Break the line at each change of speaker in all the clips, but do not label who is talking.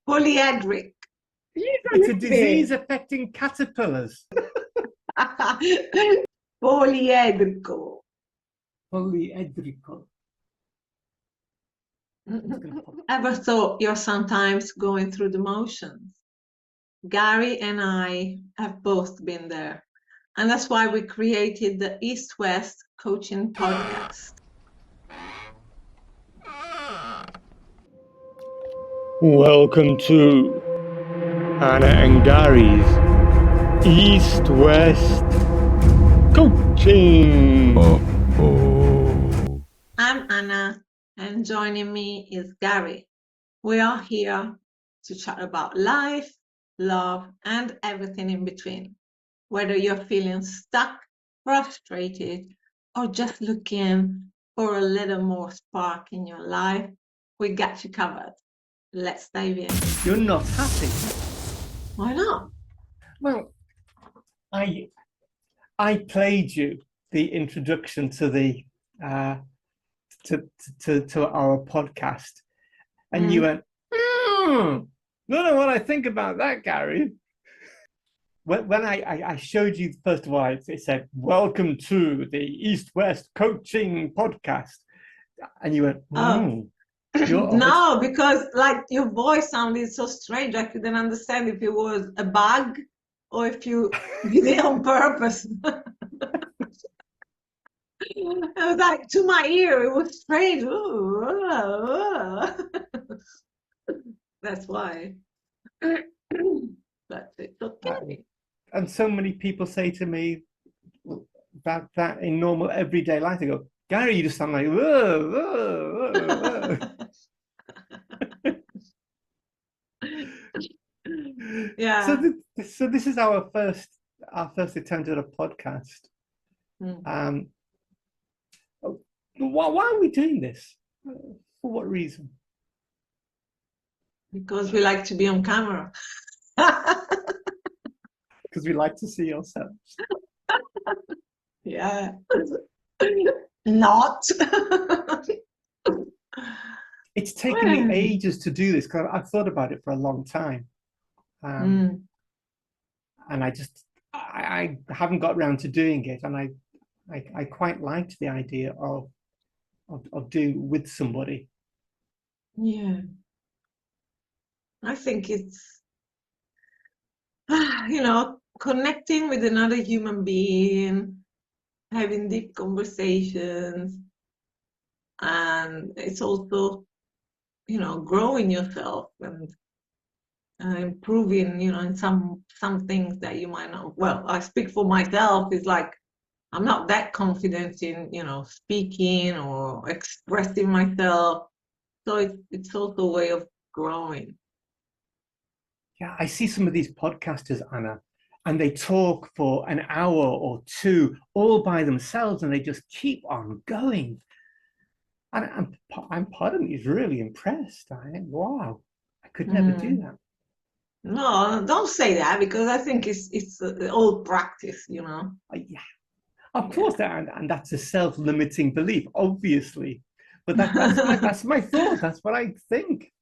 Polyhedric.
It's a disease affecting caterpillars.
Polyhedrical.
Polyhedrical.
Ever thought you're sometimes going through the motions? Gary and I have both been there. And that's why we created the East-West Coaching Podcast.
Welcome to Anna and Gary's East-West Coaching.
I'm Anna, and joining me is Gary. We are here to chat about life, love, and everything in between. Whether you're feeling stuck, frustrated, or just looking for a little more spark in your life, we got you covered. Let's dive in.
You're not happy.
Why not?
Well, I played you the introduction to the to our podcast, and you went, don't know what I think about that, Gary. When I showed you, first of all, it said, welcome to the East-West Coaching Podcast. And you went,
no, because like your voice sounded so strange. I couldn't understand if it was a bug or if you did it on purpose. It was like to my ear, it was strange. That's why. But it's okay.
And so many people say to me that in normal everyday life, they go, Gary, you just sound like, whoa, whoa, whoa.
Yeah.
So this is our first attempt at a podcast. Why are we doing this? For what reason?
Because we like to be on camera.
Because we like to see ourselves.
Yeah. Not.
It's taken me ages to do this because I've thought about it for a long time. And I haven't got around to doing it. And I quite liked the idea of doing with somebody.
Yeah. I think it's, connecting with another human being, having deep conversations, and it's also, growing yourself and improving, in some things that you might not. Well, I speak for myself. It's like I'm not that confident in, speaking or expressing myself. So it's also a way of growing.
Yeah, I see some of these podcasters, Anna, and they talk for an hour or two all by themselves, and they just keep on going. And I'm part of me is really impressed. I think, wow, I could never do that.
No, don't say that, because I think it's an old practice,
Yeah, of course, and that's a self-limiting belief, obviously. But that's my thought. That's what I think.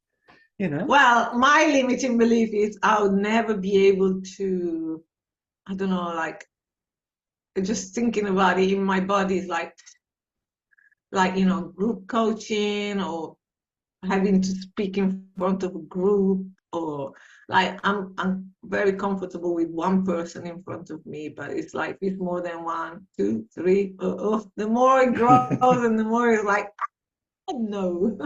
Well, my limiting belief is I would never be able to, I don't know, like just thinking about it in my body is like group coaching or having to speak in front of a group, or like I'm very comfortable with one person in front of me, but it's like it's more than one, two, three. The more it grows and the more it's like, no.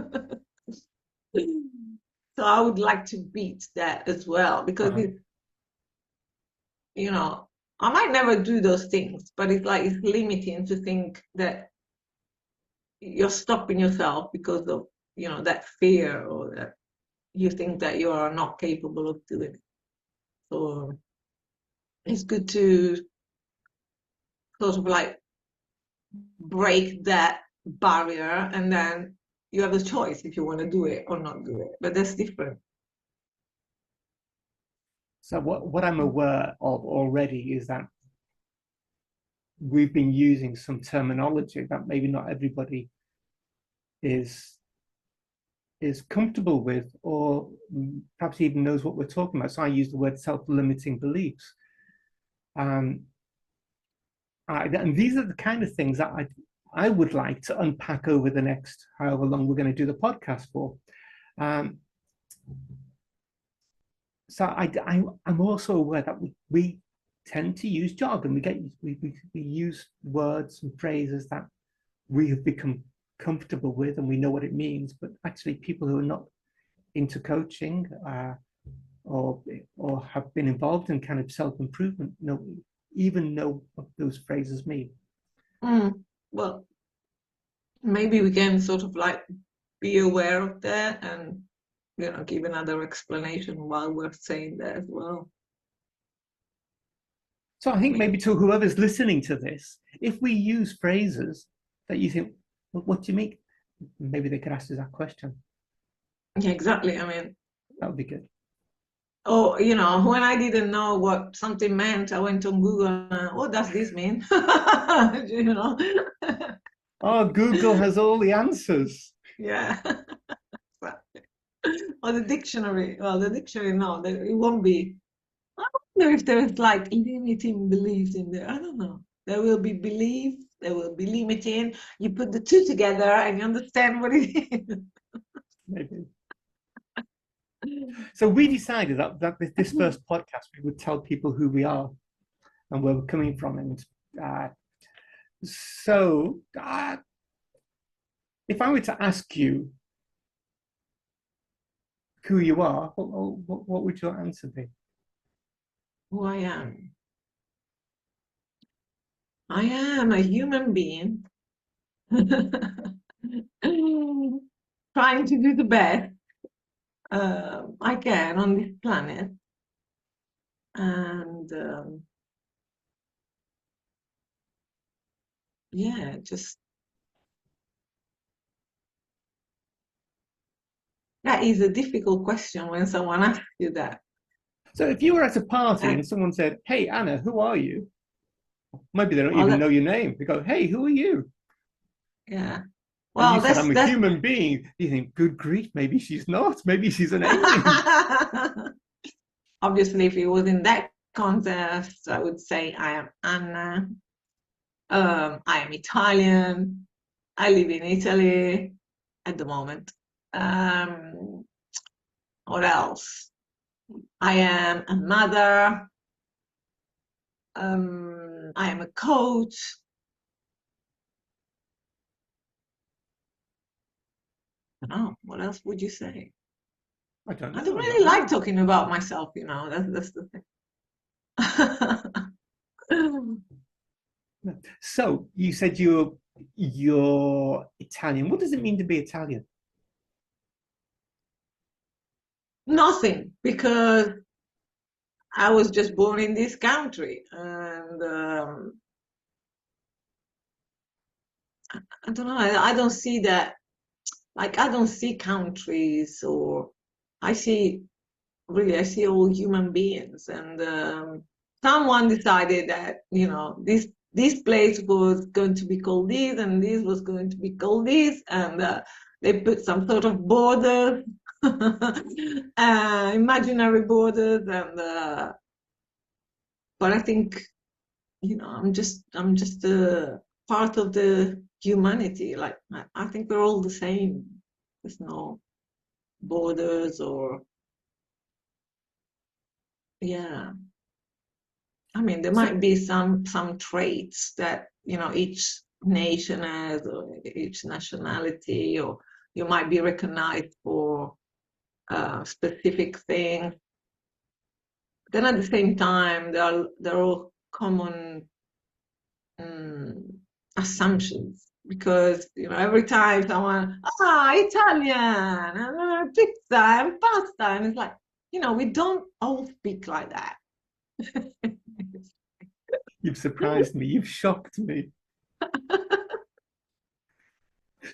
So I would like to beat that as well, because I might never do those things, but it's like it's limiting to think that you're stopping yourself because of that fear, or that you think that you are not capable of doing it. So it's good to sort of like break that barrier, and then you have a choice if you want to do it or not do it. But that's different.
So what I'm aware of already is that we've been using some terminology that maybe not everybody is is comfortable with, or perhaps even knows what we're talking about. So I use the word self-limiting beliefs. And these are the kind of things that I would like to unpack over the next however long we're going to do the podcast for. So I'm also aware that we tend to use jargon. We use words and phrases that we have become comfortable with, and we know what it means. But actually, people who are not into coaching or have been involved in kind of self-improvement even know what those phrases mean.
Well, maybe we can sort of like be aware of that and give another explanation while we're saying that as well.
So I think maybe to whoever's listening to this, if we use phrases that you think, well, what do you mean? Maybe they could ask us that question.
Yeah, exactly. I mean,
that would be good.
Oh, when I didn't know what something meant, I went on Google and, what does this mean?
Oh, Google has all the answers.
Yeah. Or the dictionary. Well, the dictionary, no, it won't be. I wonder if there's like limiting beliefs in there. I don't know. There will be beliefs, there will be limiting. You put the two together and you understand what it is.
Maybe. So we decided that this first podcast, we would tell people who we are and where we're coming from. And so if I were to ask you who you are, what would your answer be?
Who I am. I am a human being trying to do the best I can on this planet. And yeah, just that is a difficult question when someone asks you that.
So if you were at a party and someone said, "Hey, Anna, who are you?" Maybe they don't even know your name. They go, "Hey, who are you?"
Yeah.
Well, and you said, "I'm a human being." You think, good grief, maybe she's not. Maybe she's an alien.
Obviously, if it was in that context, I would say I am Anna. I am Italian. I live in Italy at the moment. What else? I am a mother. I am a coach. I don't know. What else would you say?
I don't know.
I don't really like talking about myself, that's the thing.
So you said you're Italian. What does it mean to be Italian?
Nothing, because I was just born in this country, and I don't know. I don't see that. Like, I don't see countries, or I see all human beings, and someone decided that this place was going to be called this, and this was going to be called this, and they put some sort of borders, imaginary borders, and but I think I'm just a part of the humanity. Like, I think we're all the same. There's no borders, or yeah. I mean, there might be some traits that each nation has, or each nationality, or you might be recognized for specific things. Then at the same time, there are all common assumptions, because every time someone Italian, pizza and pasta, and it's like we don't all speak like that.
You've surprised me. You've shocked me.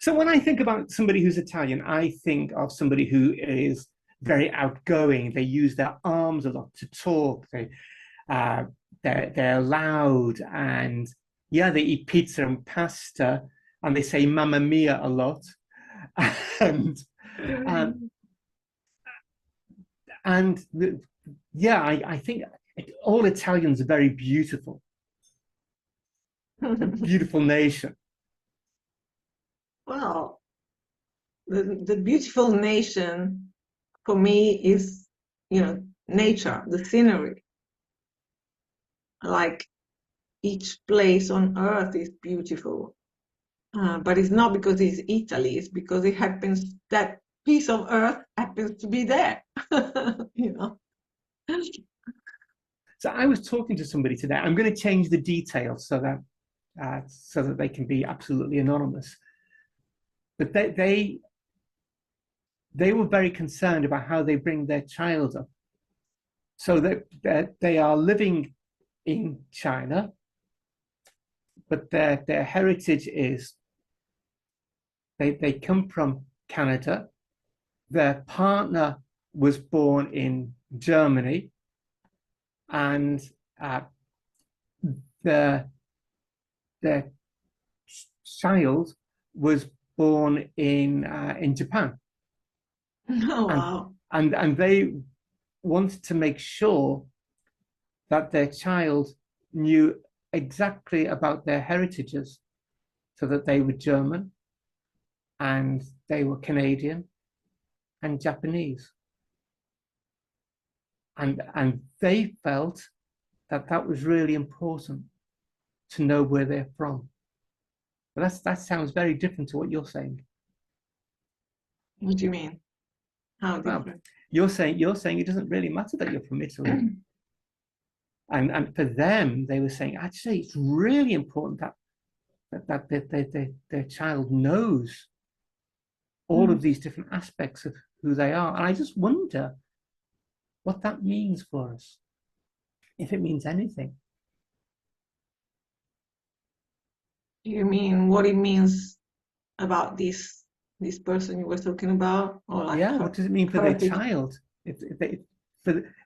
So when I think about somebody who's Italian, I think of somebody who is very outgoing. They use their arms a lot to talk. They're loud, and yeah, they eat pizza and pasta, and they say "Mamma mia" a lot. And um, and yeah, I think all Italians are very beautiful. A beautiful nation.
Well, the beautiful nation for me is, nature, the scenery. Like each place on earth is beautiful. But it's not because it's Italy, it's because it happens, that piece of earth happens to be there, you know.
So I was talking to somebody today. I'm going to change the details so that they can be absolutely anonymous. But they were very concerned about how they bring their child up. So that they are living in China, but their heritage is they come from Canada. Their partner was born in Germany, and their their child was born in Japan,
Oh,
and
wow.
and they wanted to make sure that their child knew exactly about their heritages, so that they were German and they were Canadian and Japanese, and they felt that that was really important to know where they're from. But that sounds very different to what you're saying.
What do you mean? How
Well,
different?
you're saying it doesn't really matter that you're from Italy. And for them, they were saying actually it's really important that their child knows all of these different aspects of who they are. And I just wonder what that means for us, if it means anything.
You mean what it means about this person you were talking about, or like
Yeah, what does it mean for their
heritage?
child?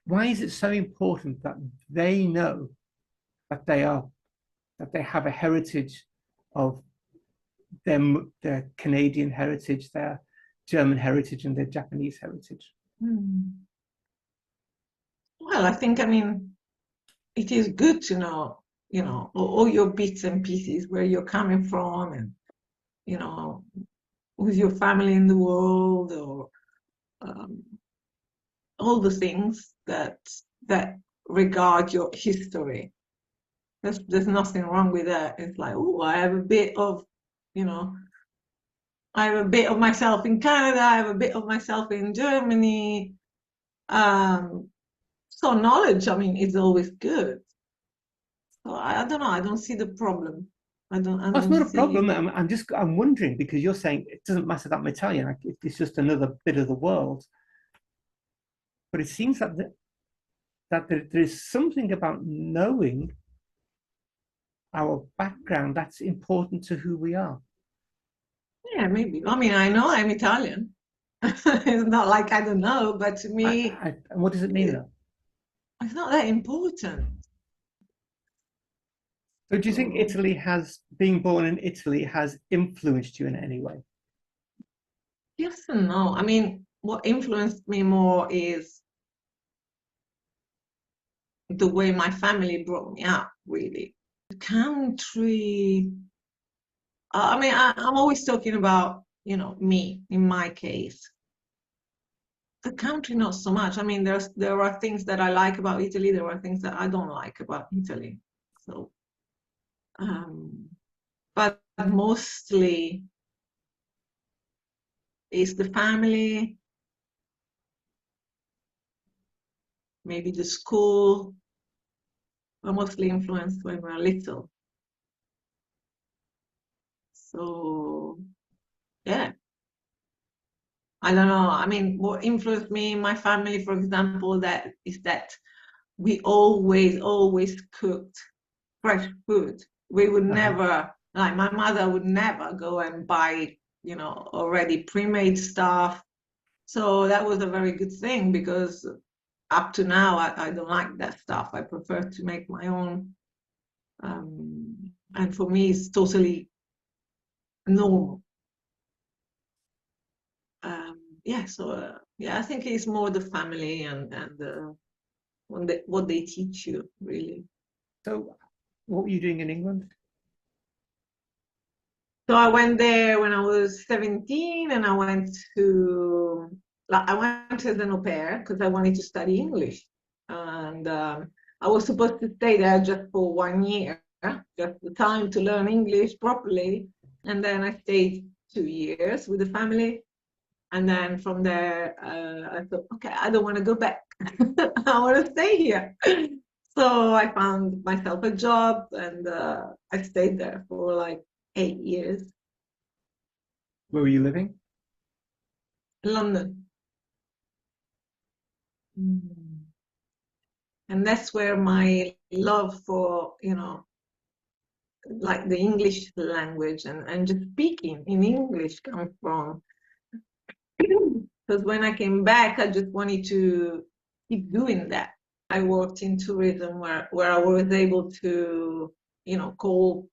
Why is it so important that they know that they have a heritage of their Canadian heritage, their German heritage, and their Japanese heritage?
Hmm. Well, I think, I mean, it is good to know, all your bits and pieces, where you're coming from, and, you know, who's your family in the world, or um, all the things that regard your history. There's nothing wrong with that. It's like, oh, you know, I have a bit of myself in Canada, I have a bit of myself in Germany. Um, so knowledge, I mean, is always good. So I don't know, I don't see the problem. I
Well, it's
don't
not a
see.
problem. I'm wondering because you're saying it doesn't matter that I'm Italian. It's just another bit of the world. But it seems that there is something about knowing our background that's important to who we are.
Yeah, maybe. I mean, I know I'm Italian. It's not like I don't know, but to me,
And what does it mean
it,
though?
it's not that important.
So do you think
So
being born in Italy has influenced you in any way?
yes and no. I mean, what influenced me more is the way my family brought me up, really. The country, I mean, I'm always talking about, me in my case. The country, not so much. I mean, there are things that I like about Italy. There are things that I don't like about Italy. So, um, but mostly it's the family, maybe the school. We're mostly influenced when we're little. So, yeah, I don't know. I mean, what influenced me in my family, for example, that we always cooked fresh food. We would
Uh-huh.
never, like my mother would never go and buy, already pre-made stuff. So that was a very good thing because up to now, I don't like that stuff. I prefer to make my own. And for me, it's totally normal. Um, yeah, so yeah, I think it's more the family and what they teach you, really.
So, what were you doing in England?
So I went there when I was 17, and I went to like I went as an au pair because I wanted to study English, and I was supposed to stay there just for 1 year, just the time to learn English properly, and then I stayed 2 years with the family, and then from there I thought, okay, I don't want to go back. I want to stay here. So I found myself a job, and I stayed there for like 8 years.
Where were you living?
London. Mm. And that's where my love for, like the English language and just speaking in English comes from. Because when I came back, I just wanted to keep doing that. I worked in tourism where I was able to, call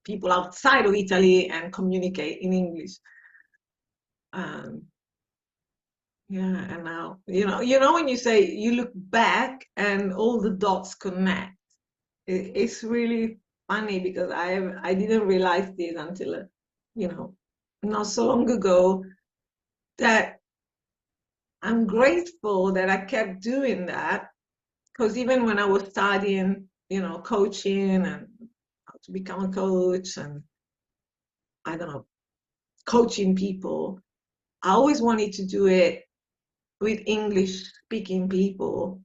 people outside of Italy and communicate in English. Um, yeah, and now, when you say you look back and all the dots connect. It's really funny because I didn't realize this until you know not so long ago, that I'm grateful that I kept doing that, because even when I was studying coaching and how to become a coach, and I don't know, coaching people, I always wanted to do it with English speaking people.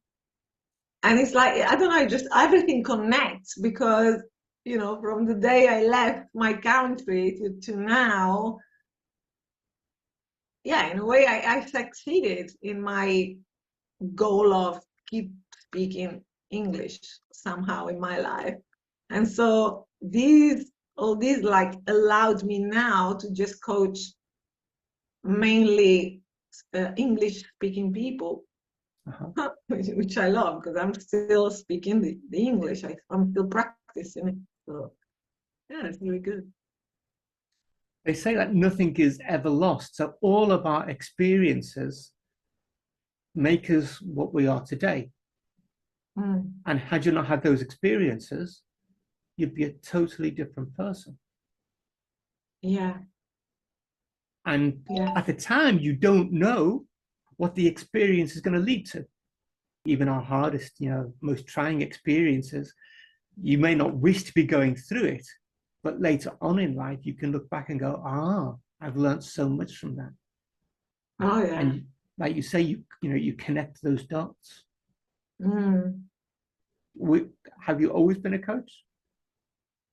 And it's like, I don't know, just everything connects, because from the day I left my country to now, yeah, in a way I succeeded in my goal of keep speaking English somehow in my life. And so all these like allowed me now to just coach mainly English speaking people,
Uh-huh.
which I love, because I'm still speaking the English. I'm still practicing it. So yeah, it's really good.
They say that nothing is ever lost. So all of our experiences make us what we are today.
Mm.
And had you not had those experiences, you'd be a totally different person.
Yeah,
And
yeah.
at the time, you don't know what the experience is going to lead to. Even our hardest, most trying experiences, you may not wish to be going through it, but later on in life, you can look back and go, I've learned so much from that.
Oh yeah.
And like you say, you connect those dots.
Mm.
Have you always been a coach?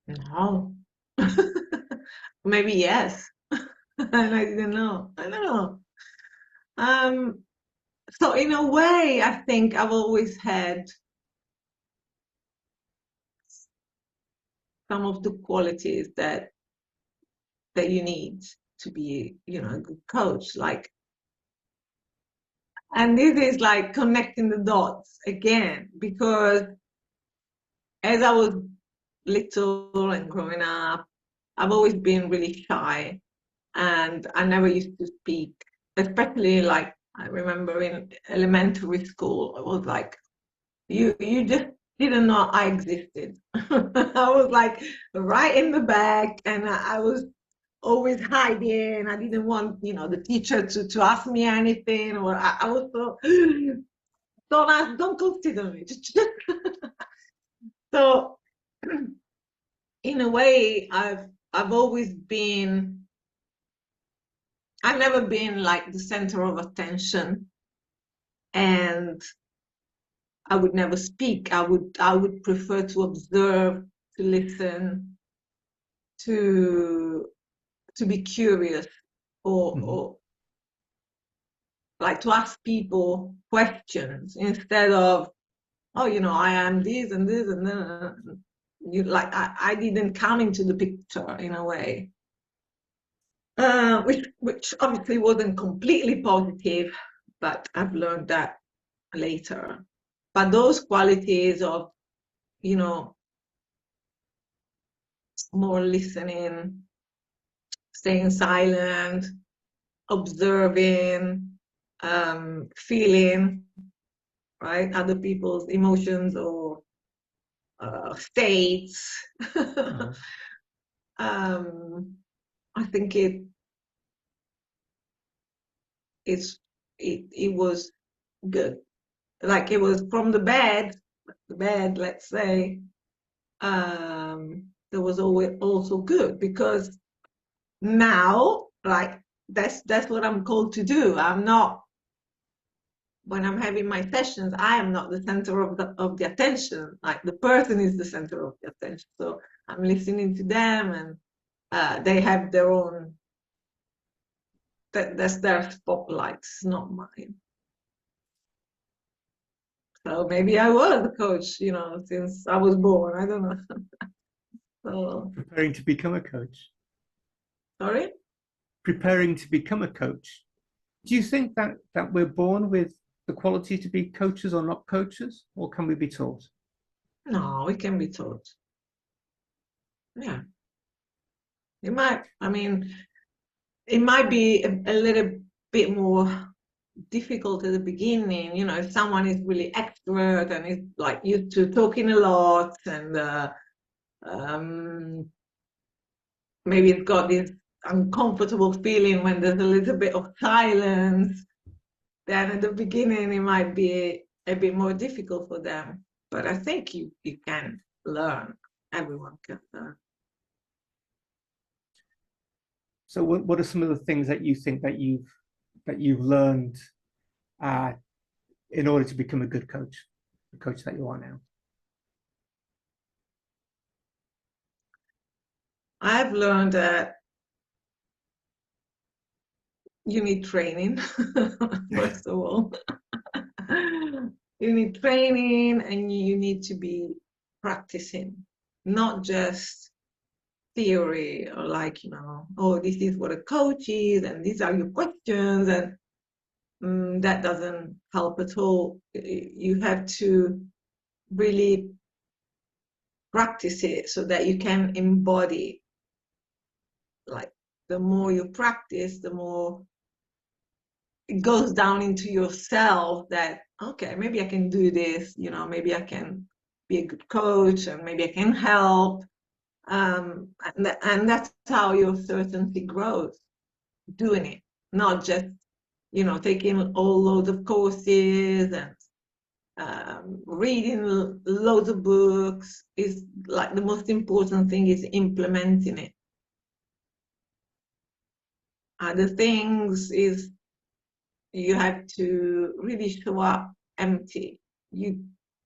No. Maybe yes. And I didn't know. I don't know. Um, so in a way, I think I've always had some of the qualities that you need to be, a good coach. Like, and this is like connecting the dots again, because as I was little and growing up, I've always been really shy, and I never used to speak, especially like I remember in elementary school, it was like you just didn't know I existed. I was like right in the back, and I was always hiding. I didn't want, the teacher to ask me anything, or I was so don't ask, don't consider me. So in a way, I've always been. I've never been like the center of attention, and I would never speak. I would prefer to observe, to listen, to be curious,
Mm-hmm.
or like to ask people questions instead of, oh, I am this and this and then like I didn't come into the picture in a way, which obviously wasn't completely positive, but I've learned that later. But those qualities of, you know, more listening, staying silent, observing, feeling, right, other people's emotions or states. I think it was good. Like it was from the bed, let's say, there was always also good because now, like that's what I'm called to do. I'm not when I'm having my sessions, I am not the center of the attention. Like the person is the center of the attention. So I'm listening to them, and they have their own. That's their spotlights, not mine. So maybe I was a coach, since I was born. I don't know. So
Preparing to become a coach.
sorry.
Preparing to become a coach. Do you think that we're born with the quality to be coaches or not coaches, or can we be taught?
No, we can be taught. Yeah, it might. I mean, it might be a little bit more difficult at the beginning. If someone is really extrovert and is like used to talking a lot, and um, maybe it's got this uncomfortable feeling when there's a little bit of silence, then at the beginning it might be a bit more difficult for them. But I think you can learn. Everyone can learn.
So, what are some of the things that you think that you've learned uh, in order to become a good coach, the coach that you are now?
I've learned that you need training, first of all. You need training and you need to be practicing, not just theory or like, oh, this is what a coach is and these are your questions, and that doesn't help at all. You have to really practice it so that you can embody. Like the more you practice, the more it goes down into yourself that, okay, maybe I can do this, maybe I can be a good coach and maybe I can help. And that's how your certainty grows, doing it, not just, taking all loads of courses and reading loads of books. Is like the most important thing is implementing it. Other things is you have to really show up empty. You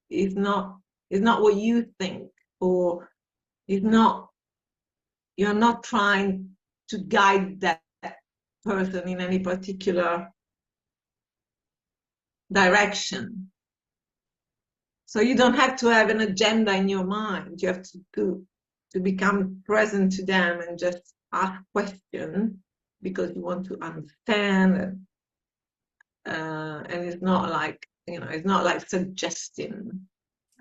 it's not what you think, or it's not you're not trying to guide that person in any particular direction. So you don't have to have an agenda in your mind. You have to become present to them and just ask questions because you want to understand. And it's not like suggesting.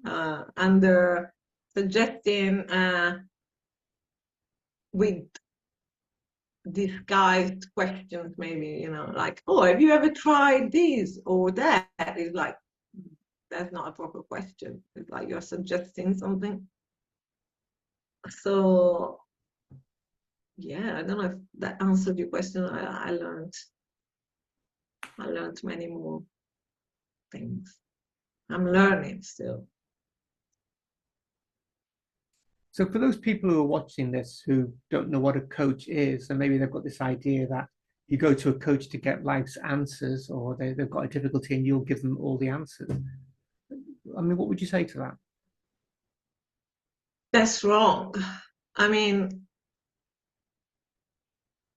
Under suggesting with disguised questions, maybe, like, oh, have you ever tried this or that? Is like, that's not a proper question. It's like you're suggesting something. So yeah, I don't know if that answered your question. I learned many more things. I'm learning still.
So, for those people who are watching this who don't know what a coach is, and maybe they've got this idea that you go to a coach to get life's answers, or they've got a difficulty and you'll give them all the answers. I mean, what would you say to that?
That's wrong. I mean,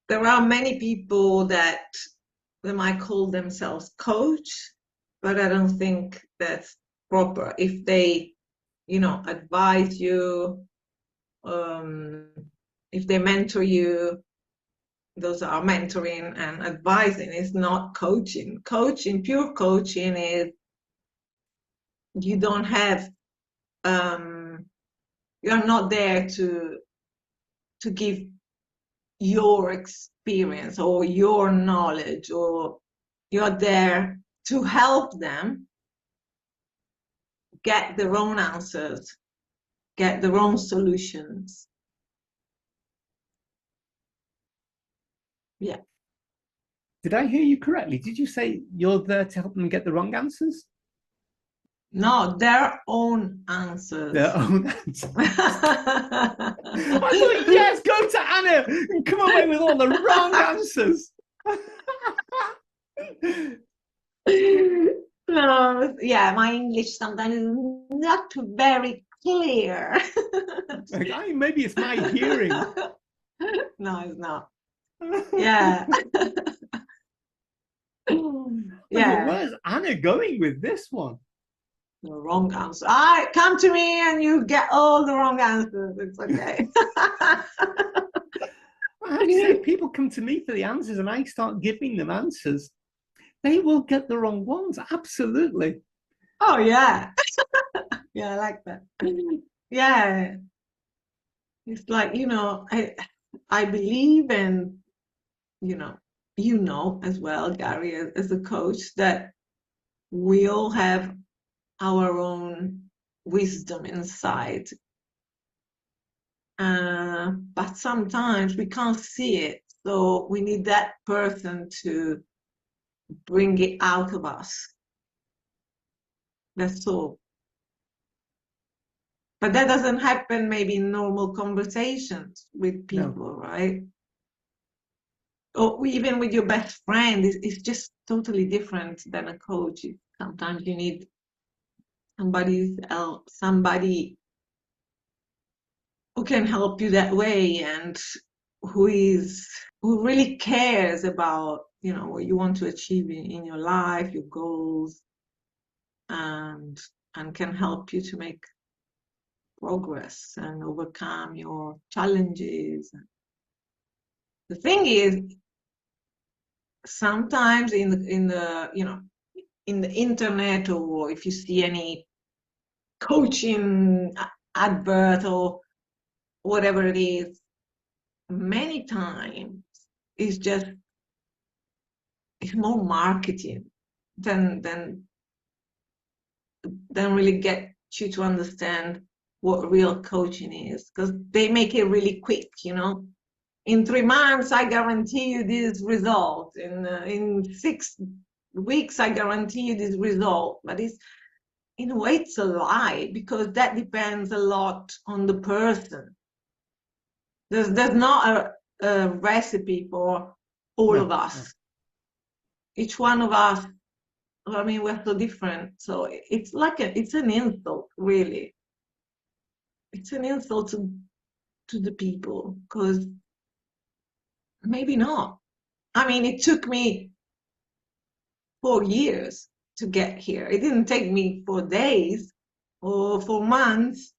there are many people that they might call themselves coach, but I don't think that's proper. If they, advise you, if they mentor you, those are mentoring, and advising is not coaching. Pure coaching is you don't have, you're not there to give your experience or your knowledge, or you're there to help them get their own answers, get their own solutions. Yeah.
Did I hear you correctly? Did you say you're there to help them get the wrong answers?
No, their own answers.
Their own answers. I thought, yes, go to Anna and come away with all the wrong answers.
No, yeah, my English sometimes is not very clear.
Like, maybe it's my hearing.
No, it's not. Yeah. Yeah.
Where's Anna going with this one?
The wrong answer. Come to me and you get all the wrong answers. It's okay.
I have to say, people come to me for the answers and I start giving them answers. They will get the wrong ones. Absolutely.
Oh, yeah. Yeah, I like that. Yeah. It's like, I believe in, as well, Gary, as a coach, that we all have our own wisdom inside. But sometimes we can't see it. So we need that person to bring it out of us. That's all. But that doesn't happen maybe in normal conversations with people, right? Or even with your best friend, it's just totally different than a coach. Sometimes you need somebody else, somebody who can help you that way, and who really cares about what you want to achieve in your life, your goals, and can help you to make progress and overcome your challenges. The thing is, sometimes in the internet, or if you see any coaching advert or whatever it is, many times it's more marketing than really get you to understand what real coaching is, because they make it really quick. In 3 months I guarantee you this result, in 6 weeks I guarantee you this result. But in a way it's a lie, because that depends a lot on the person. There's not a recipe for all of us. Each one of us, I mean, we're so different. So it's an insult, really. It's an insult to the people, because maybe not. I mean, it took me 4 years to get here. It didn't take me 4 days or 4 months.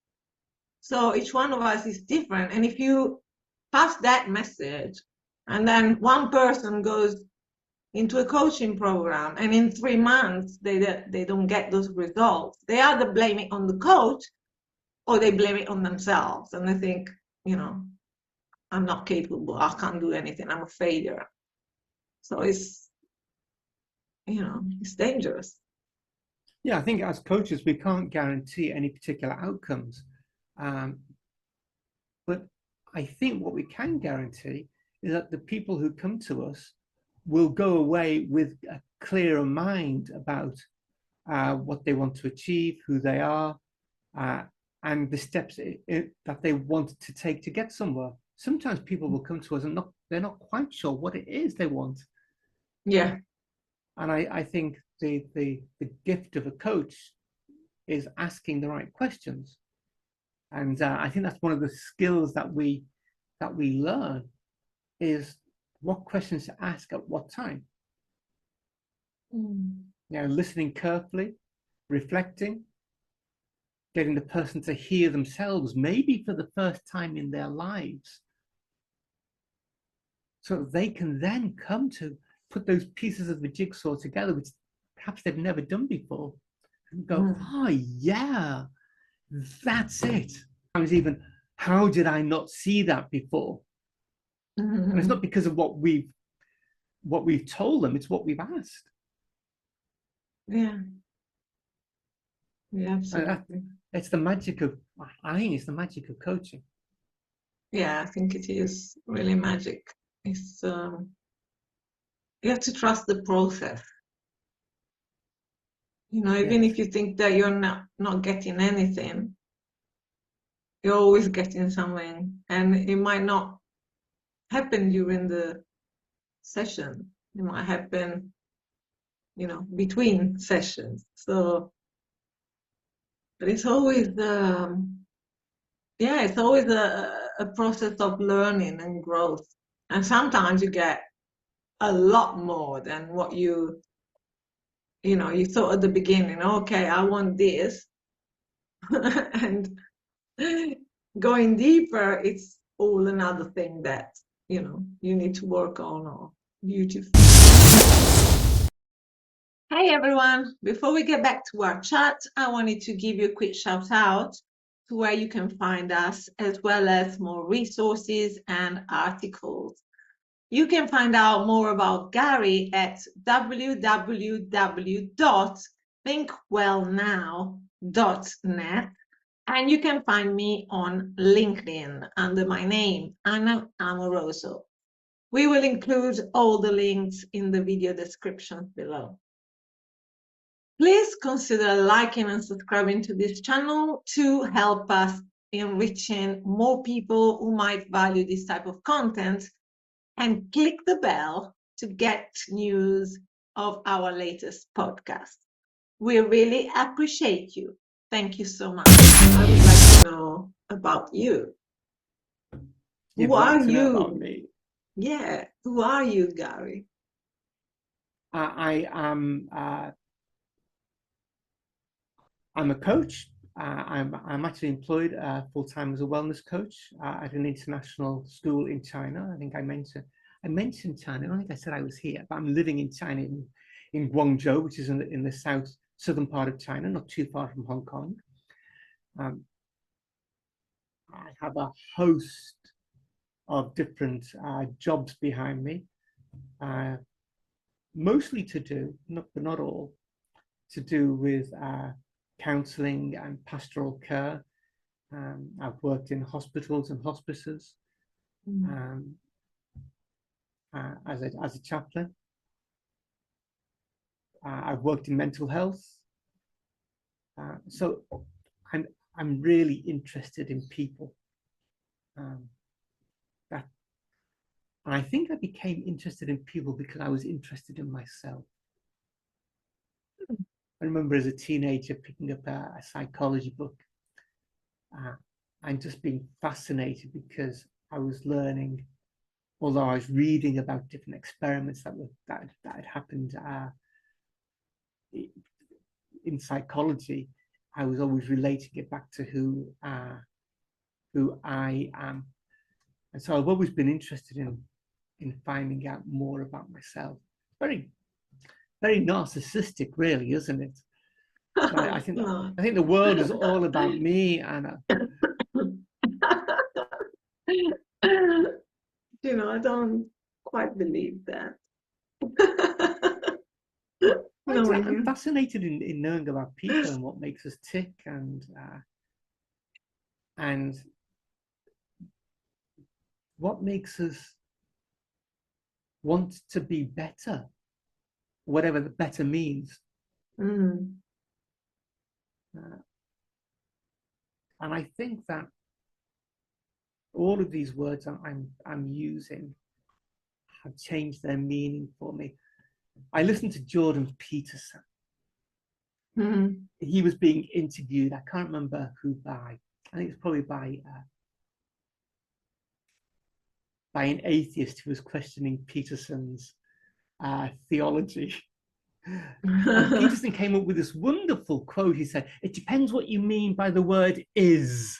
So each one of us is different. And if you pass that message, and then one person goes into a coaching program, and in 3 months they don't get those results, they either blame it on the coach or they blame it on themselves, and they think, I'm not capable, I can't do anything, I'm a failure. So it's dangerous.
Yeah, I think as coaches we can't guarantee any particular outcomes, but I think what we can guarantee is that the people who come to us will go away with a clearer mind about what they want to achieve, who they are, and the steps that they want to take to get somewhere. Sometimes people will come to us and they're not quite sure what it is they want.
Yeah.
And I think the gift of a coach is asking the right questions. And I think that's one of the skills that we learn, is what questions to ask at what time. Listening carefully, reflecting, getting the person to hear themselves, maybe for the first time in their lives, so that they can then come to put those pieces of the jigsaw together, which perhaps they've never done before, and go, oh yeah, that's it. Sometimes even, how did I not see that before? And it's not
Mm-hmm.
because of what we've told them, it's what we've asked.
Yeah. Yeah,
And that,
absolutely.
it's the magic of, I think it's the magic of coaching.
Yeah, I think it is really magic. It's you have to trust the process. Even
Yes.
if you think that you're not getting anything, you're always getting something, and it might not happen during the session. It might happen, between sessions. So, but it's always yeah, it's always a process of learning and growth. And sometimes you get a lot more than what you thought at the beginning. Okay, I want this, and going deeper, it's all another thing that you need to work on or beautiful. Hey everyone, before we get back to our chat, I wanted to give you a quick shout out to where you can find us, as well as more resources and articles. You can find out more about Gary at www.thinkwellnow.net, and you can find me on LinkedIn under my name, Anna Amoroso. We will include all the links in the video description below. Please consider liking and subscribing to this channel to help us in reaching more people who might value this type of content, and click the bell to get news of our latest podcast. We really appreciate you. Thank you so much. I would like to know about you. Who
You'd
are
like to know about
you?
me?
Yeah, who are you, Gary?
I am. I'm a coach. I'm actually employed full time as a wellness coach at an international school in China. I think I mentioned China. I don't think I said I was here, but I'm living in China in Guangzhou, which is in the southern part of China, not too far from Hong Kong. Um, I have a host of different jobs behind me, mostly to do, but not all, to do with counselling and pastoral care. I've worked in hospitals and hospices um, as a chaplain. I've worked in mental health. So I'm really interested in people. That, and I think I became interested in people because I was interested in myself. I remember as a teenager picking up a psychology book and just being fascinated because I was learning, although I was reading about different experiments that had happened in psychology, I was always relating it back to who I am, and so I've always been interested in finding out more about myself. Very, very narcissistic, really, isn't it? So I think
No.
the world is all about me, Anna.
I don't quite believe that.
I'm
Knowing
fascinated in knowing about people and what makes us tick, and what makes us want to be better, whatever the better means.
you. Mm.
Uh, and I think that all of these words I'm using have changed their meaning for me. I listened to Jordan Peterson.
Mm.
He was being interviewed. I can't remember who by. I think it's probably by an atheist who was questioning Peterson's theology. And Peterson came up with this wonderful quote. He said, "It depends what you mean by the word is."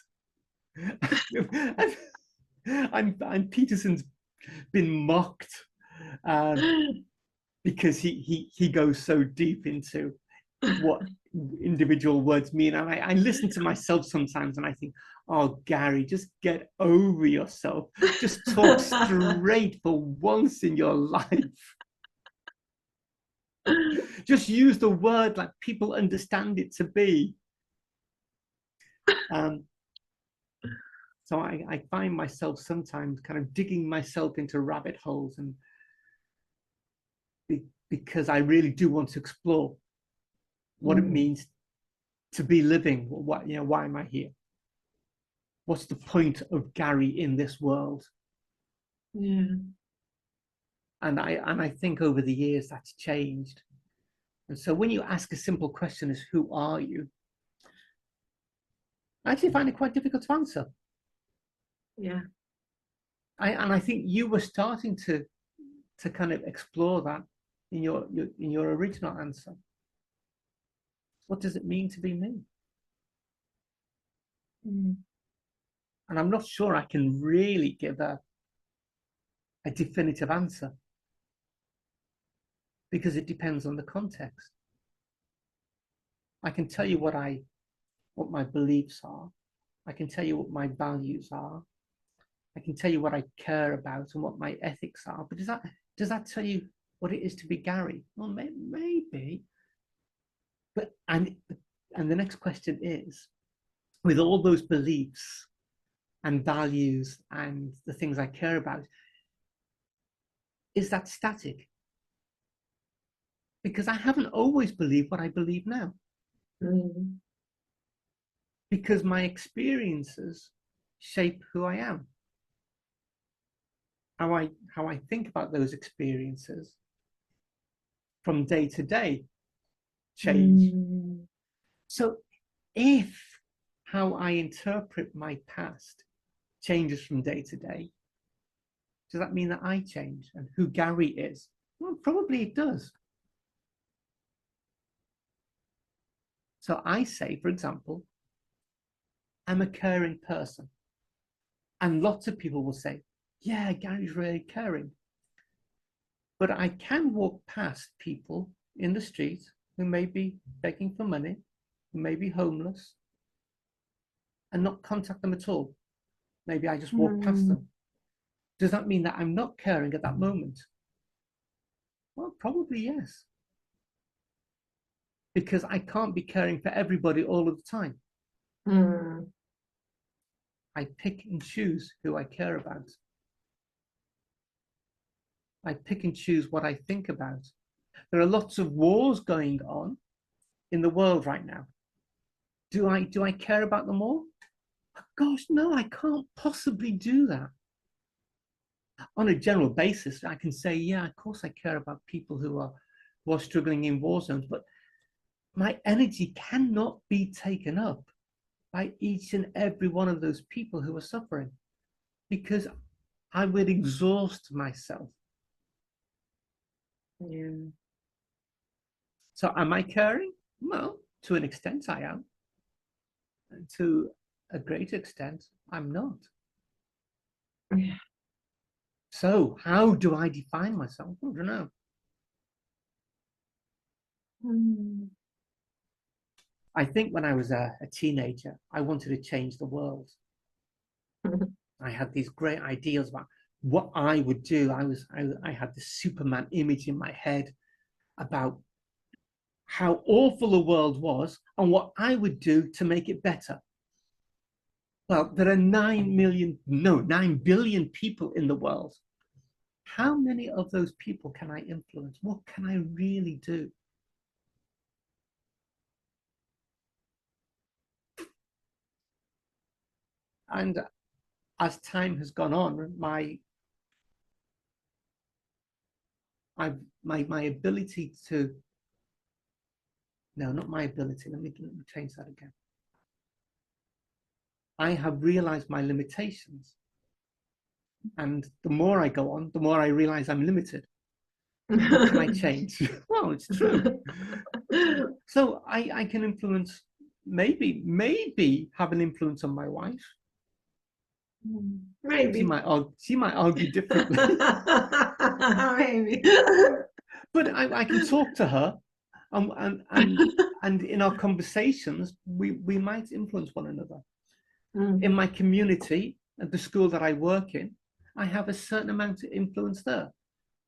and Peterson's been mocked because he goes so deep into what individual words mean. And I listen to myself sometimes and I think, Oh, Gary, just get over yourself. Just talk straight for once in your life. Just use the word like people understand it to be. So I find myself sometimes kind of digging myself into rabbit holes, and because I really do want to explore what it means to be living. What, why am I here? What's the point of Gary in this world?
Yeah.
And I think over the years that's changed. And so when you ask a simple question as who are you, I actually find it quite difficult to answer.
Yeah.
And I think you were starting to kind of explore that in your original answer. What does it mean to be me? And I'm not sure I can really give a definitive answer, because it depends on the context. I can tell you what my beliefs are. I can tell you what my values are. I can tell you what I care about and what my ethics are. But does that tell you what it is to be Gary? Well, maybe. But and the next question is, with all those beliefs and values and the things I care about, is that static? Because I haven't always believed what I believe now. Because my experiences shape who I am. How I think about those experiences from day to day change. So if how I interpret my past changes from day to day, does that mean that I change and who Gary is? Well, probably it does. So I say, for example, I'm a caring person. And lots of people will say, yeah, Gary's really caring. But I can walk past people in the street who may be begging for money, who may be homeless, and not contact them at all. Maybe I just walk past them. Does that mean that I'm not caring at that moment? Well, probably yes. Because I can't be caring for everybody all of the time. I pick and choose who I care about. I pick and choose what I think about. There are lots of wars going on in the world right now. Do I care about them all? Gosh, no, I can't possibly do that. On a general basis, I can say, yeah, of course I care about people who are struggling in war zones, but my energy cannot be taken up by each and every one of those people who are suffering, because I would exhaust myself.
Yeah.
So am I caring? Well, to an extent I am. And to a great extent, I'm not.
Yeah.
So how do I define myself? I don't know. I think when I was a teenager, I wanted to change the world. I had these great ideas about what I would do. I had this Superman image in my head about how awful the world was and what I would do to make it better. Well, there are 9 billion people in the world. How many of those people can I influence? What can I really do? And as time has gone on, my ability to, no, not my ability, let me change that again. I have realized my limitations. And the more I go on, the more I realize I'm limited. What can I change? Well, it's true. So I can influence, maybe have an influence on my wife.
Maybe.
She might argue differently.
Maybe.
But I can talk to her, and in our conversations, we might influence one another.
Mm.
In my community, at the school that I work in, I have a certain amount of influence there.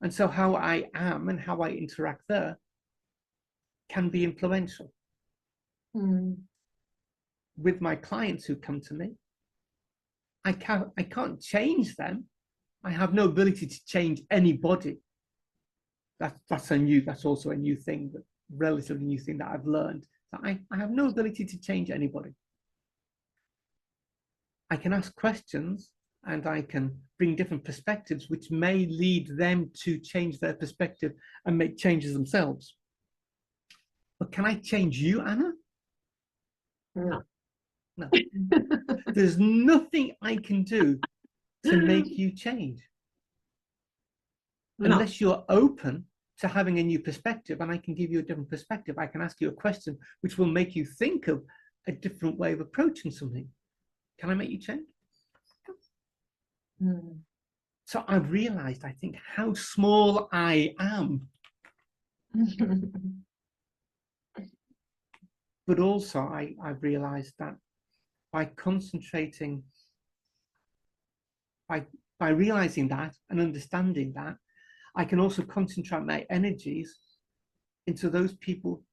And so how I am and how I interact there can be influential.
Mm.
With my clients who come to me, I can't change them. I have no ability to change anybody. That's also a new thing, but relatively new thing that I've learned. That I have no ability to change anybody. I can ask questions and I can bring different perspectives, which may lead them to change their perspective and make changes themselves. But can I change you, Anna?
No.
No. There's nothing I can do to make you change.
No.
Unless you're open to having a new perspective, and I can give you a different perspective. I can ask you a question which will make you think of a different way of approaching something. Can I make you change?
Mm.
So I've realized, I think, how small I am. But also I've realized that by concentrating, by realizing that and understanding that, I can also concentrate my energies into those people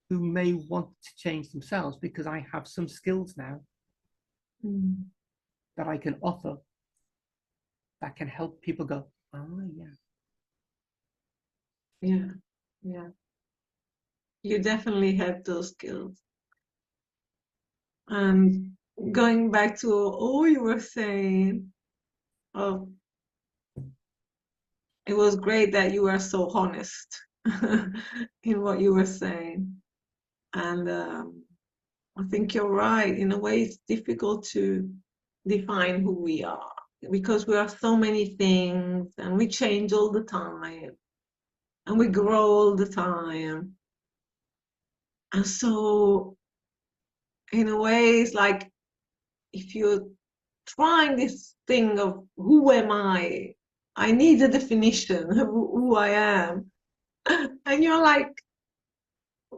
who may want to change themselves, because I have some skills now that I can offer that can help people go, oh, yeah.
Yeah, yeah. You definitely have those skills. And going back to all you were saying, oh, it was great that you were so honest in what you were saying. And I think you're right. In a way, it's difficult to define who we are because we are so many things and we change all the time and we grow all the time. And so, in a way, it's like if you're trying this thing of who am I need a definition of who I am. And you're like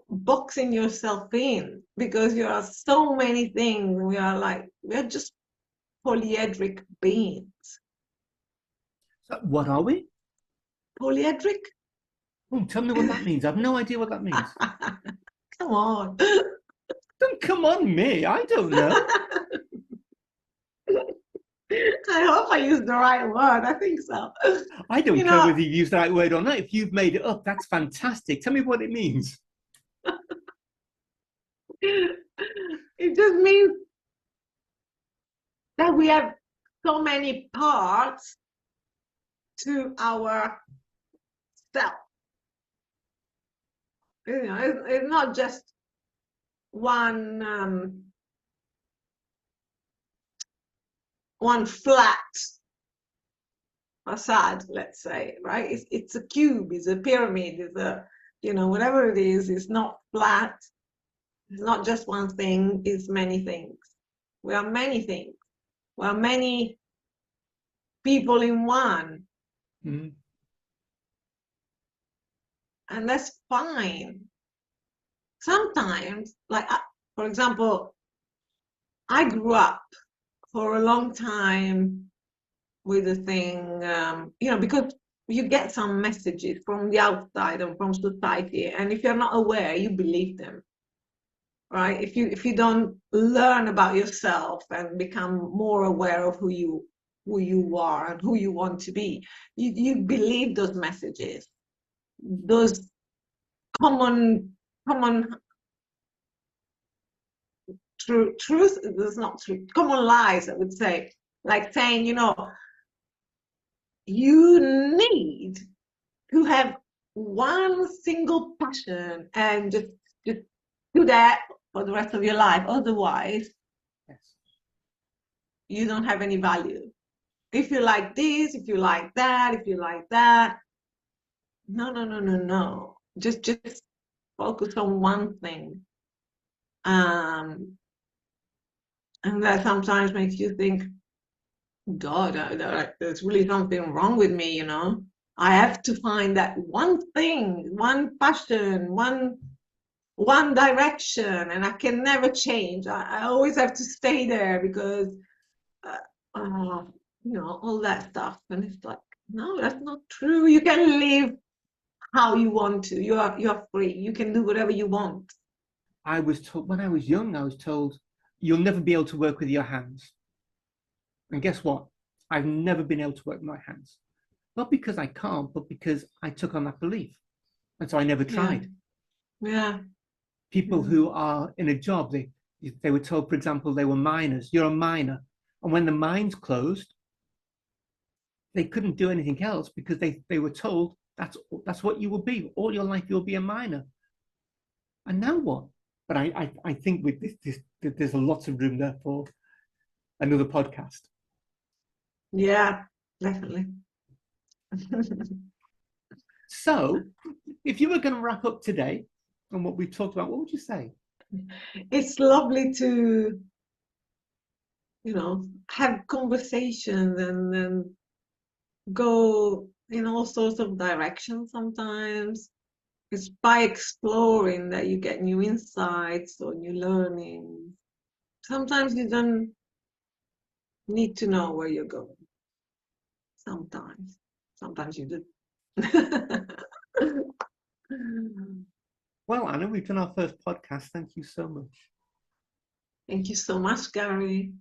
boxing yourself in because you are so many things. We are just polyedric beings.
So what are we?
Polyedric?
Oh, tell me what that means. I have no idea what that means.
Come on.
Don't come on me. I don't know.
I hope I used the right word. I think so.
I don't
You
care
know,
whether you use the right word or not. If you've made it up, that's fantastic. Tell me what it means.
it just means that we have so many parts to our self. It's not just one flat facade, let's say, right? It's a cube, it's a pyramid, it's a whatever it is. It's not flat. It's not just one thing. It's many things. We are many things. We are many people in one,
Mm.
and that's fine. Sometimes, like for example, I grew up for a long time with the thing, because you get some messages from the outside and from society, and if you're not aware, you believe them, right? If you don't learn about yourself and become more aware of who you are and who you want to be, you believe those messages, those common truth. There's not true, common lies, I would say, like saying, you need to have one single passion and just do that for the rest of your life. Otherwise,
Yes.
you don't have any value. If you like this, if you like that, if you like that, no, no, no, no, no. Just focus on one thing. And that sometimes makes you think, God, there's really something wrong with me, I have to find that one thing, one passion, one one direction and I can never change. I always have to stay there because, uh, all that stuff. And it's like, no, that's not true. You can live how you want to. You're free. You can do whatever you want.
I was told when I was young, I was told, you'll never be able to work with your hands. And guess what? I've never been able to work with my hands. Not because I can't, but because I took on that belief. And so I never tried.
Yeah.
People who are in a job, they were told, for example, they were miners. You're a miner. And when the mines closed, they couldn't do anything else because they were told that's what you will be. All your life, you'll be a miner. And now what? But I think with this, there's a lot of room there for another podcast.
Yeah, definitely.
So, if you were going to wrap up today on what we talked about, what would you say?
It's lovely to, have conversations and go in all sorts of directions sometimes. It's by exploring that you get new insights or new learning. Sometimes you don't need to know where you're going. Sometimes you do.
Well, Anna, we've done our first podcast. Thank you so much.
Thank you so much, Gary.